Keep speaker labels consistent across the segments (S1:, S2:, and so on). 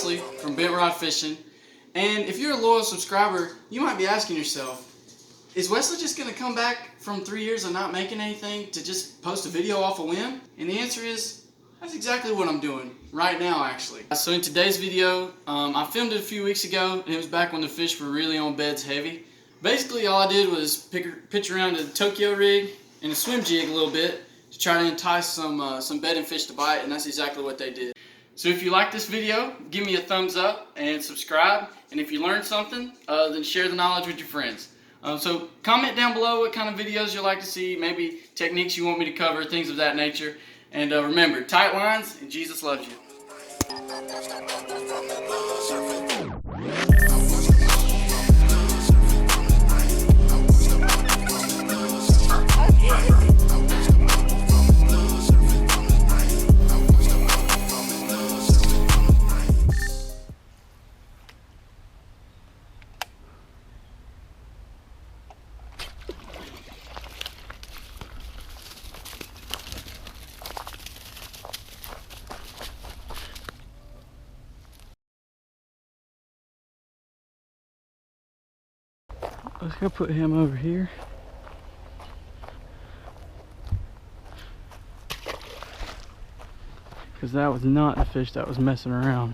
S1: Wesley from Bent Rod Fishing, and if you're a loyal subscriber, you might be asking yourself, is Wesley just going to come back from 3 years of not making anything to just post a video off a whim? And the answer is, that's exactly what I'm doing right now, actually. So in today's video, I filmed it a few weeks ago, and it was back when the fish were really on beds heavy. Basically, all I did was pitch around a Tokyo rig and a swim jig a little bit to try to entice some bedding fish to bite, and that's exactly what they did. So if you like this video, give me a thumbs up and subscribe. And if you learned something, then share the knowledge with your friends. So comment down below what kind of videos you'd like to see, maybe techniques you want me to cover, things of that nature. And remember, tight lines and Jesus loves you. Let's go put him over here. Because that was not the fish that was messing around.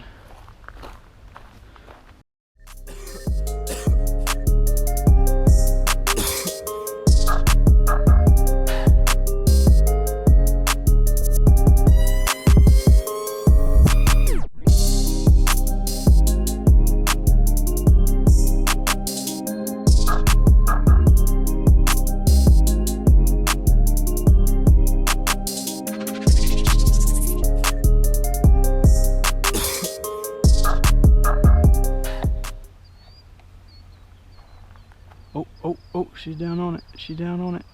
S1: Oh, she's down on it. She's down on it.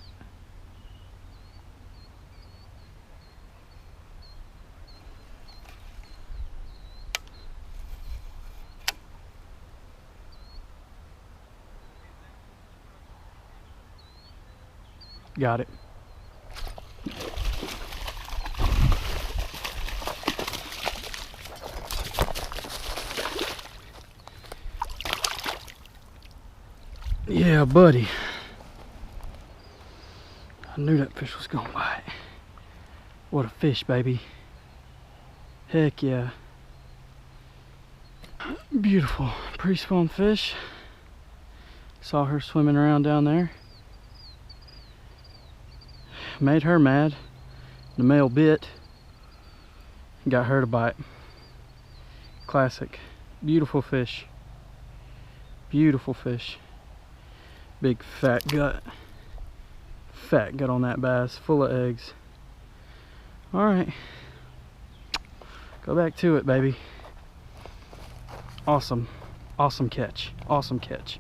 S1: Got it. Yeah, buddy. I knew that fish was gonna bite. What a fish, baby. Heck yeah. Beautiful pre-spawn fish. Saw her swimming around down there. Made her mad. The male bit. Got her to bite. Classic. Beautiful fish. Beautiful fish. Big fat gut. Fat gut on that bass, full of eggs. Alright. Go back to it, baby. Awesome. Awesome catch. Awesome catch.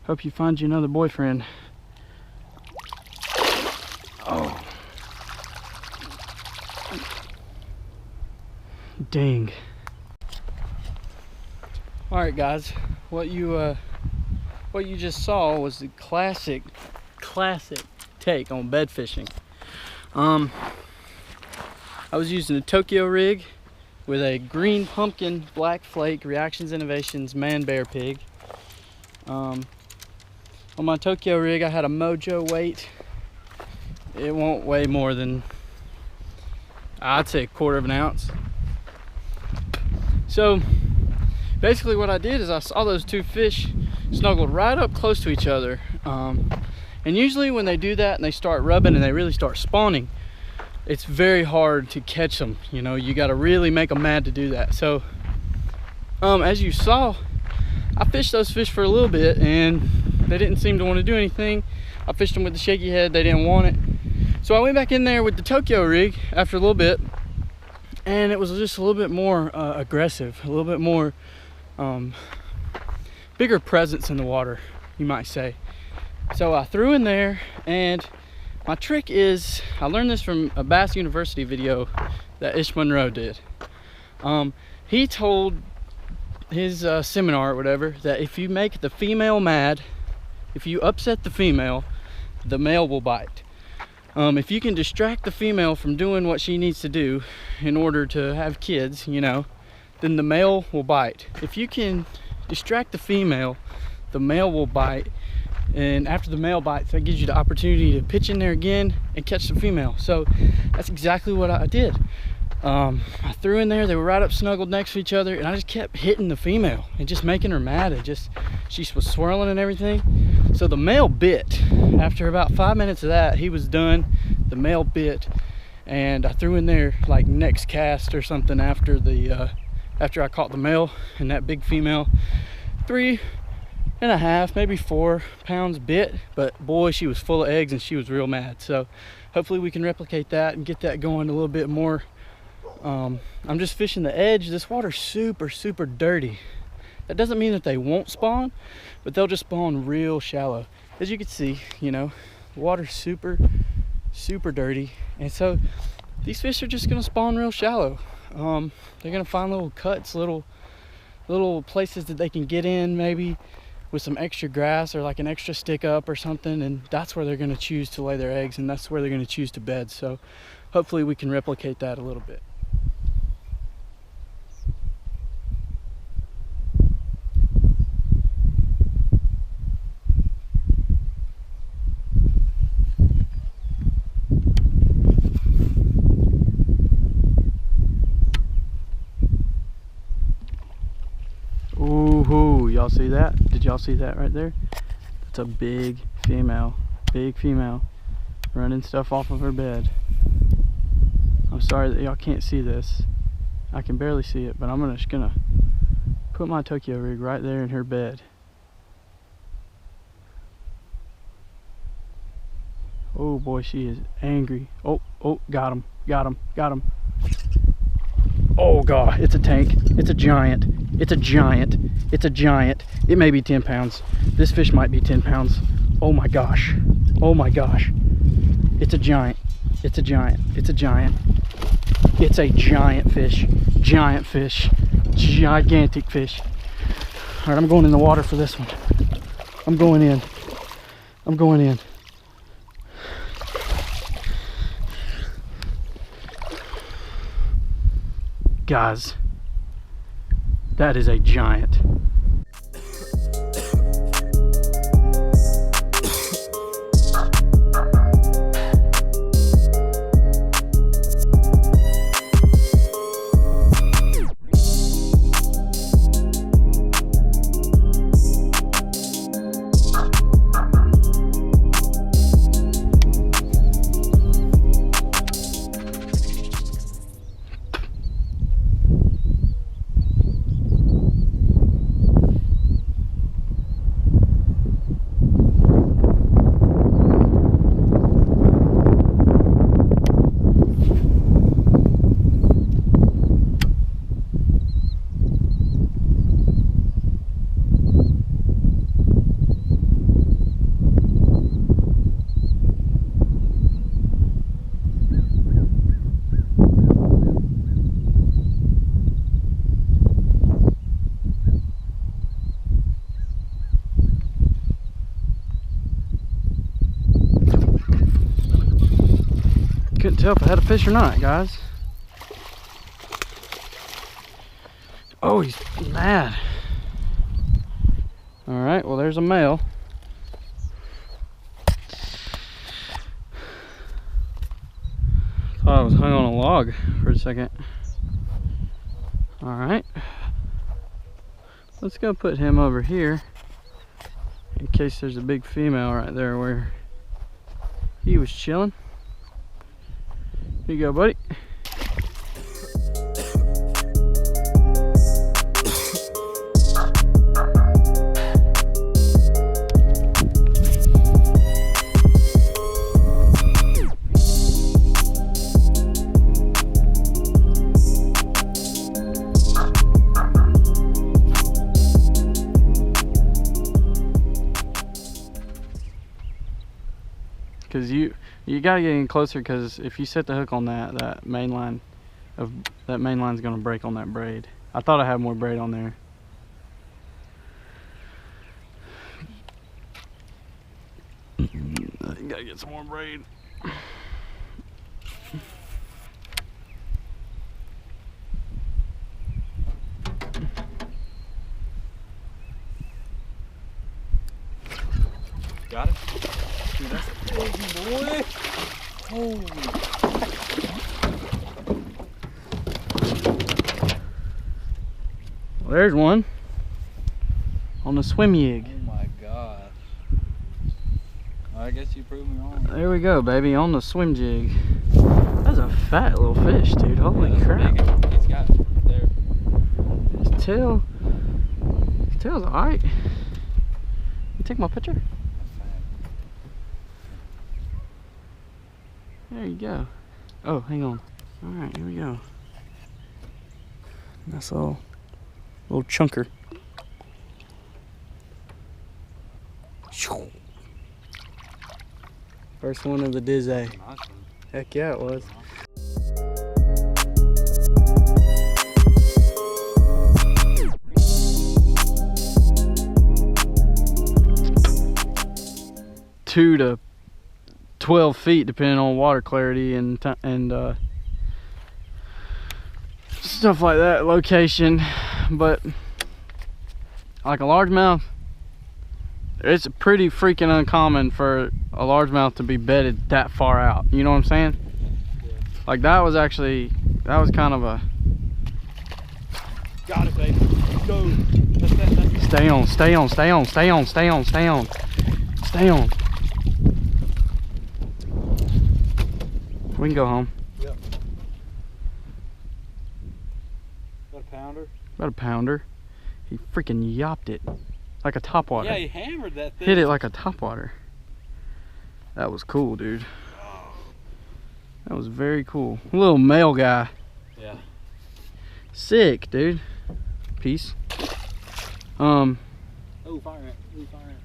S1: Hope you find you another boyfriend. Oh. Dang. Alright guys, what you just saw was the classic take on bed fishing. I was using a Tokyo rig with a green pumpkin black flake Reactions Innovations manbearpig. On my Tokyo rig I had a Mojo weight. It won't weigh more than, I'd say, 1/4 of an ounce. So basically what I did is I saw those two fish snuggled right up close to each other, and usually when they do that and they start rubbing and they really start spawning, it's very hard to catch them. You know, you got to really make them mad to do that. So as you saw, I fished those fish for a little bit and they didn't seem to want to do anything. I fished them with the shaky head, they didn't want it. So I went back in there with the Tokyo rig after a little bit, and it was just a little bit more aggressive, a little bit more bigger presence in the water, you might say. So I threw in there, and my trick is, I learned this from a Bass University video that Ish Monroe did. He told his seminar or whatever that if you make the female mad, if you upset the female, the male will bite.
S2: If you can distract the female from doing what she needs to do in order to have kids, you know, then the male will bite. If you can distract the female, the male will bite, and after the male bites, that gives you the opportunity to pitch in there again and catch the female. So that's exactly what I did. I threw in there, they were right up snuggled next to each other, and I just kept hitting the female and just making her mad. She was swirling and everything. So the male bit. After about 5 minutes of that, he was done. The male bit, and I threw in there like next cast or something after I caught the male, and that big female, 3.5, maybe 4 pounds bit, but boy, she was full of eggs and she was real mad. So hopefully we can replicate that and get that going a little bit more. I'm just fishing the edge. This water's super dirty. That doesn't mean that they won't spawn, but they'll just spawn real shallow. As you can see, you know, the water's super dirty, and so these fish are just gonna spawn real shallow. They're gonna find little cuts, little places that they can get in, maybe with some extra grass or like an extra stick up or something, and that's where they're gonna choose to lay their eggs, and that's where they're gonna choose to bed. So hopefully we can replicate that a little bit. Ooh, y'all see that? Did y'all see that right there? That's a big female running stuff off of her bed. I'm sorry that y'all can't see this. I can barely see it, but I'm just gonna put my Tokyo rig right there in her bed. Oh boy, she is angry. Oh, got him. Oh god, it's a tank. It's a giant. It may be 10 pounds. This fish might be 10 pounds. Oh my gosh. It's a giant. It's a giant fish. Gigantic fish. All right, I'm going in the water for this one. I'm going in. Guys, that is a giant. Couldn't tell if I had a fish or not, guys. Oh, he's mad. All right, well, there's a male. Thought I was hung on a log for a second. All right, let's go put him over here in case there's a big female right there where he was chilling. Here you go, buddy. Because you gotta get in closer, because if you set the hook on that main line's gonna break on that braid. I thought I had more braid on there. You gotta get some more braid. Dude, that's a big boy. Holy. Well, there's one on the swim jig.
S3: Oh my gosh. I guess you proved me wrong.
S2: There we go, baby, on the swim jig. That's a fat little fish, dude. Holy crap.
S3: He's got it there.
S2: His tail's alright. You take my picture? There you go. Oh, hang on. Alright, here we go. Nice little chunker. First one of the Dizzy.
S3: Nice one.
S2: Heck yeah, it was. Two to 12 feet, depending on water clarity and stuff like that, location. But like a largemouth, it's pretty freaking uncommon for a largemouth to be bedded that far out. You know what I'm saying?
S3: Yeah.
S2: Like that was kind of a.
S3: Got it, baby. Go.
S2: Stay on, stay on, stay on, stay on, stay on, stay on, stay on. We can go home.
S3: Yep. About a pounder?
S2: About a pounder. He freaking yopped it like a topwater.
S3: Yeah, he hammered that thing.
S2: Hit it like a topwater. That was cool, dude. That was very cool. A little male guy.
S3: Yeah.
S2: Sick, dude. Peace.
S3: Oh, fire ant. Ooh, fire ant.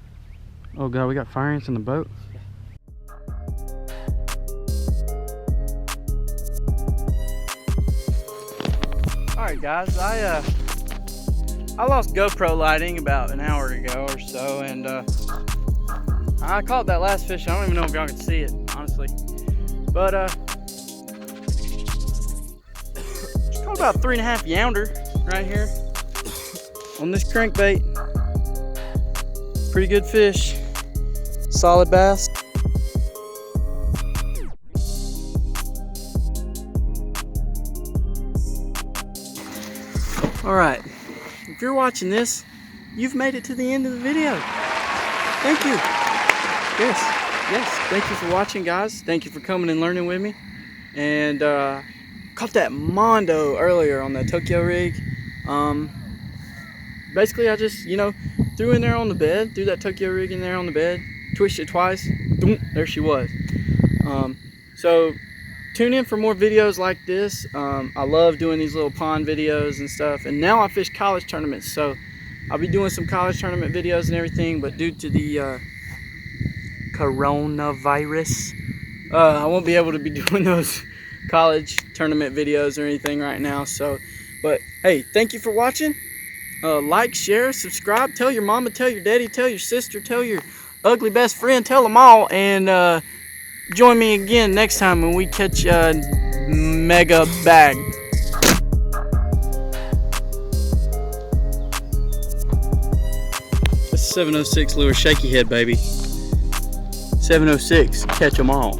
S2: Oh god, we got fire ants in the boat. Alright guys, I lost GoPro lighting about an hour ago or so, and I caught that last fish. I don't even know if y'all can see it, honestly. But caught about 3.5 younder right here on this crankbait. Pretty good fish. Solid bass. Alright, if you're watching this, you've made it to the end of the video. Thank you. Yes, thank you for watching, guys. Thank you for coming and learning with me. And caught that mondo earlier on the Tokyo rig. Basically I just, threw in there on the bed, threw that Tokyo rig in there on the bed, twisted it twice, boom, there she was. So tune in for more videos like this. I love doing these little pond videos and stuff, and now I fish college tournaments, so I'll be doing some college tournament videos and everything, but due to the coronavirus, I won't be able to be doing those college tournament videos or anything right now. So, but hey, thank you for watching. Like, share, subscribe, tell your mama, tell your daddy, tell your sister, tell your ugly best friend, tell them all, and join me again next time when we catch a mega bag. That's 706 lure, shaky head, baby. 706, catch them all.